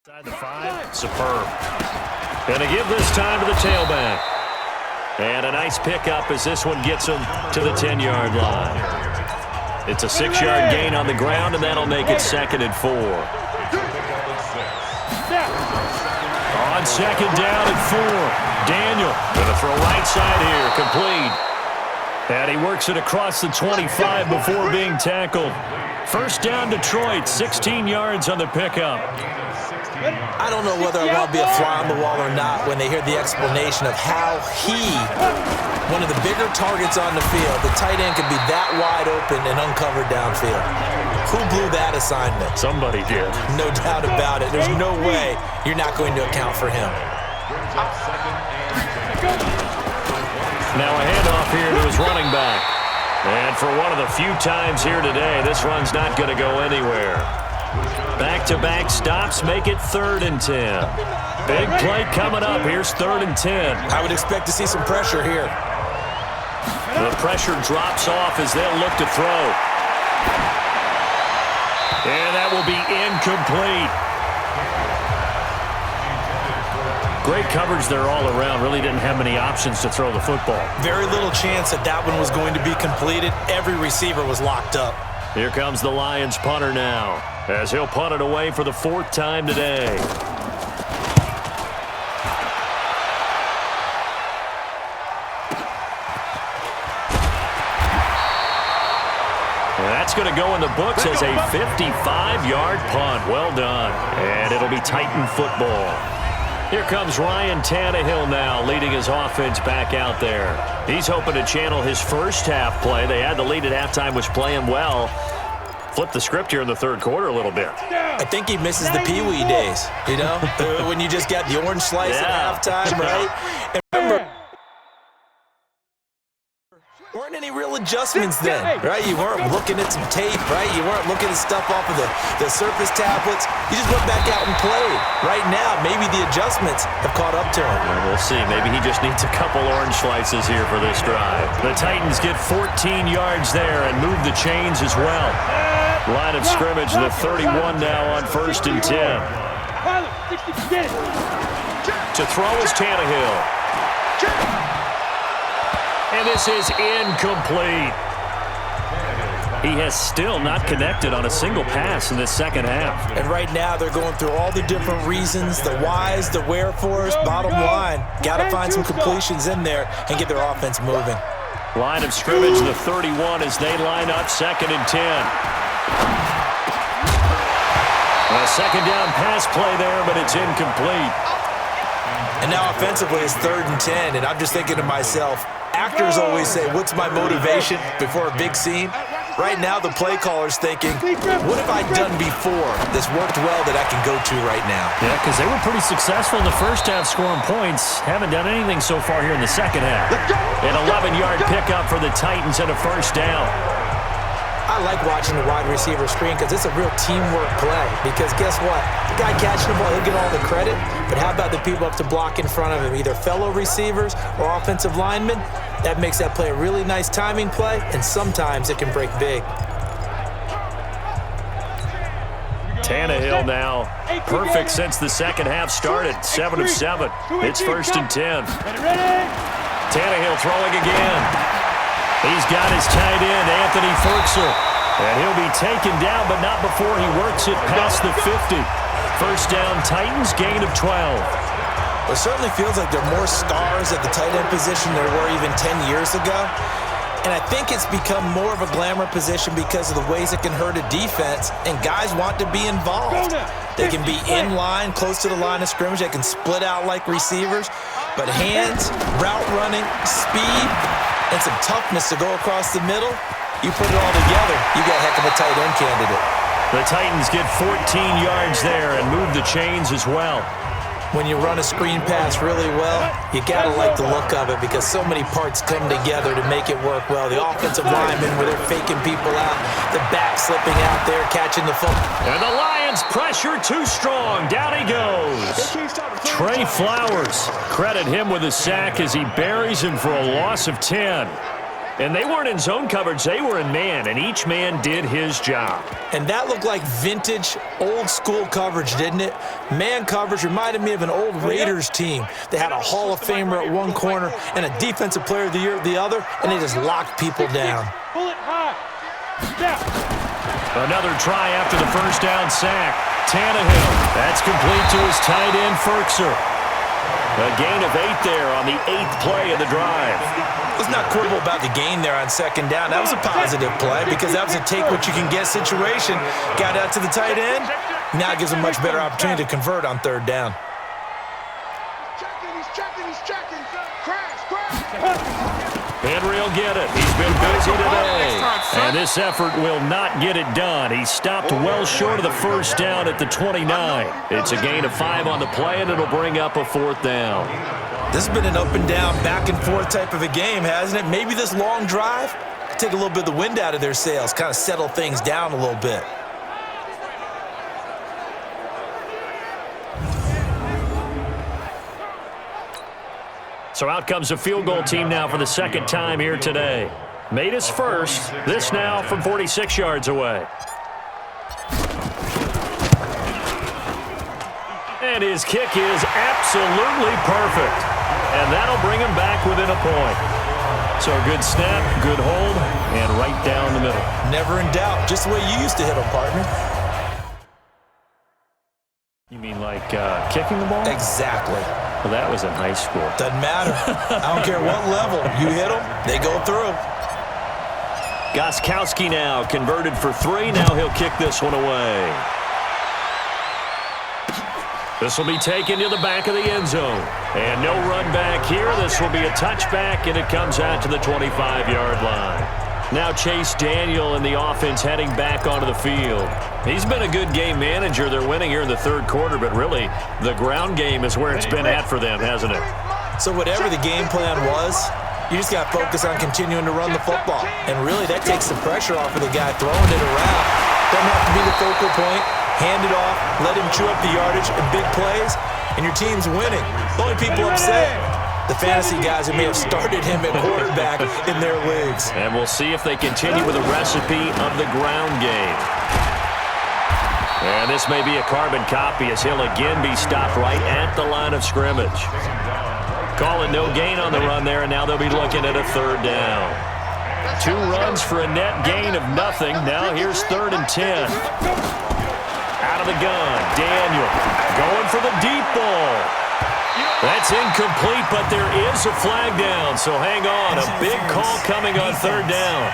Inside the 5, superb. Going to give this time to the tailback. And a nice pickup as this one gets him to the 10-yard line. It's a 6-yard gain on the ground, and that'll make it 2nd and 4. On 2nd down and 4. Daniel going to throw right side here, complete. And he works it across the 25 before being tackled. First down, Detroit, 16 yards on the pickup. I don't know whether I want to be a fly on the wall or not when they hear the explanation of how one of the bigger targets on the field, the tight end could be that wide open and uncovered downfield. Who blew that assignment? Somebody did. No doubt about it. There's no way you're not going to account for him. Now a handoff here to his running back. And for one of the few times here today, this run's not going to go anywhere. Back-to-back stops make it 3rd and 10. Big play coming up. Here's 3rd and 10. I would expect to see some pressure here. The pressure drops off as they'll look to throw. And that will be incomplete. Great coverage there all around. Really didn't have many options to throw the football. Very little chance that that one was going to be completed. Every receiver was locked up. Here comes the Lions punter now, as he'll punt it away for the 4th time today. That's going to go in the books as a 55-yard punt. Well done. And it'll be Titan football. Here comes Ryan Tannehill now, leading his offense back out there. He's hoping to channel his first half play. They had the lead at halftime, was playing well. Flip the script here in the 3rd quarter a little bit. I think he misses the Pee-wee days, you know, when you just got the orange slice at halftime, right? And remember, there weren't any real adjustments then, right? You weren't looking at some tape, right? You weren't looking at stuff off of the surface tablets. You just went back out and played. Right now, maybe the adjustments have caught up to him. Well, we'll see. Maybe he just needs a couple orange slices here for this drive. The Titans get 14 yards there and move the chains as well. Line of scrimmage, the 31 now on 1st and 10. To throw is Tannehill. And this is incomplete. He has still not connected on a single pass in the 2nd half. And right now they're going through all the different reasons, the whys, the wherefores. Bottom line, got to find some completions in there and get their offense moving. Line of scrimmage, the 31 as they line up 2nd and 10. A 2nd down pass play there, but it's incomplete. And now offensively it's 3rd and 10, and I'm just thinking to myself, actors always say, what's my motivation before a big scene? Right now the play caller's thinking, what have I done before that's worked well that I can go to right now? Yeah, because they were pretty successful in the 1st half scoring points. Haven't done anything so far here in the 2nd half. An 11-yard pickup for the Titans and a 1st down. I like watching the wide receiver screen because it's a real teamwork play. Because guess what? The guy catching the ball, he'll get all the credit. But how about the people up to block in front of him, either fellow receivers or offensive linemen? That makes that play a really nice timing play, and sometimes it can break big. Tannehill now, perfect since the 2nd half started. 7 of 7. It's 1st and 10. Tannehill throwing again. He's got his tight end, Anthony Ferguson. And he'll be taken down, but not before he works it past the 50. 1st down, Titans, gain of 12. Well, it certainly feels like there are more stars at the tight end position than there were even 10 years ago. And I think it's become more of a glamour position because of the ways it can hurt a defense, and guys want to be involved. They can be in line, close to the line of scrimmage. They can split out like receivers. But hands, route running, speed, and some toughness to go across the middle, you put it all together, you got a heck of a tight end candidate. The Titans get 14 yards there and move the chains as well. When you run a screen pass really well, you got to like the look of it because so many parts come together to make it work well. The offensive linemen where they're faking people out, the back slipping out there, catching the football. And the Lions pressure too strong. Down he goes. Trey Flowers, credit him with a sack as he buries him for a loss of 10. And they weren't in zone coverage. They were in man, and each man did his job. And that looked like vintage, old-school coverage, didn't it? Man coverage reminded me of an old Raiders team. They had a Hall of Famer at one corner and a Defensive Player of the Year at the other, and they just locked people down. Pull it high. Step. Another try after the first down sack. Tannehill. That's complete to his tight end, Ferkser. A gain of 8 there on the 8th play of the drive. Let's not quibble about the gain there on second down. That was a positive play because that was a take-what-you-can-get situation. Got out to the tight end. Now it gives a much better opportunity to convert on third down. He's checking. Crash. Henry will get it. He's been busy today. And this effort will not get it done. He stopped well short of the first down at the 29. It's a gain of 5 on the play, and it'll bring up a 4th down. This has been an up-and-down, back-and-forth type of a game, hasn't it? Maybe this long drive could take a little bit of the wind out of their sails, kind of settle things down a little bit. So out comes a field goal team now for the second time here today. Made his first. This now from 46 yards away. And his kick is absolutely perfect. And that'll bring him back within a point. So a good snap, good hold, and right down the middle. Never in doubt. Just the way you used to hit them, partner. You mean like kicking the ball? Exactly. Well, that was in high school. Doesn't matter. I don't care what level. You hit them, they go through. Gostkowski now converted for 3. Now he'll kick this one away. This will be taken to the back of the end zone. And no run back here. This will be a touchback, and it comes out to the 25-yard line. Now Chase Daniel and the offense heading back onto the field. He's been a good game manager. They're winning here in the third quarter, but really the ground game is where it's been at for them, hasn't it? So whatever the game plan was, you just got to focus on continuing to run the football. And really that takes the pressure off of the guy throwing it around. Doesn't have to be the focal point. Hand it off, let him chew up the yardage and big plays, and your team's winning. The only people upset, the fantasy guys who may have started him at quarterback in their leagues. And we'll see if they continue with a recipe of the ground game. And this may be a carbon copy as he'll again be stopped right at the line of scrimmage. Calling no gain on the run there, and now they'll be looking at a 3rd down. 2 runs for a net gain of nothing. Now here's 3rd and 10. Out of the gun, Daniel going for the deep ball. That's incomplete, but there is a flag down, so hang on. A big call coming on 3rd down.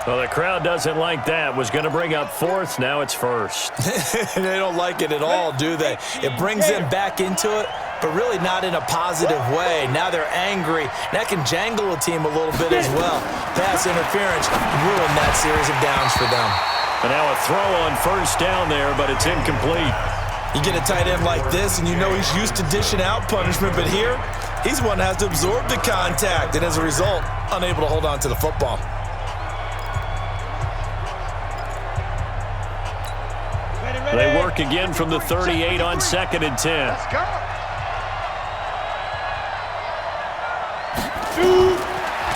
Well, the crowd doesn't like that. Was going to bring up 4th. Now it's 1st. They don't like it at all, do they? It brings them back into it, but really not in a positive way. Now they're angry. That can jangle a team a little bit as well. Pass interference ruined that series of downs for them. And now a throw on 1st down there, but it's incomplete. You get a tight end like this, and you know he's used to dishing out punishment, but here, he's one that has to absorb the contact, and as a result, unable to hold on to the football. They work again from the 38 on 2nd and 10. Let's go.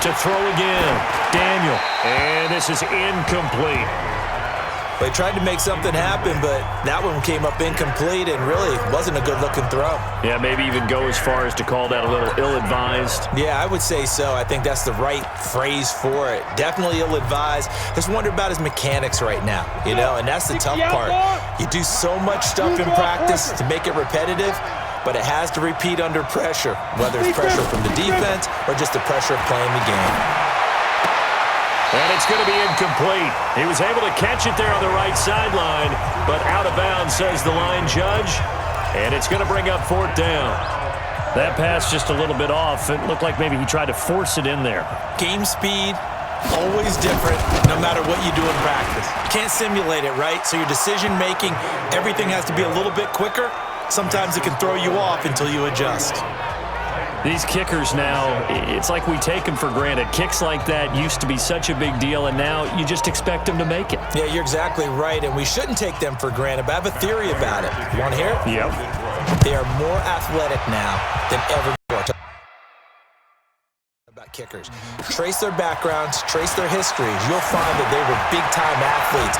To throw again, Daniel. And this is incomplete. They tried to make something happen, but that one came up incomplete and really wasn't a good-looking throw. Yeah, maybe even go as far as to call that a little ill-advised. Yeah, I would say so. I think that's the right phrase for it. Definitely ill-advised. Just wonder about his mechanics right now, you know, and that's the tough part. You do so much stuff in practice to make it repetitive, but it has to repeat under pressure, whether it's pressure from the defense or just the pressure of playing the game. And it's going to be incomplete. He was able to catch it there on the right sideline, but out of bounds, says the line judge. And it's going to bring up 4th down. That pass just a little bit off. It looked like maybe he tried to force it in there. Game speed, always different, no matter what you do in practice. You can't simulate it, right? So your decision-making, everything has to be a little bit quicker. Sometimes it can throw you off until you adjust. These kickers now, it's like we take them for granted. Kicks like that used to be such a big deal, and now you just expect them to make it. Yeah, you're exactly right, and we shouldn't take them for granted, but I have a theory about it. You want to hear it? Yep. They are more athletic now than ever before. kickers. Trace their backgrounds, trace their histories. You'll find that they were big-time athletes.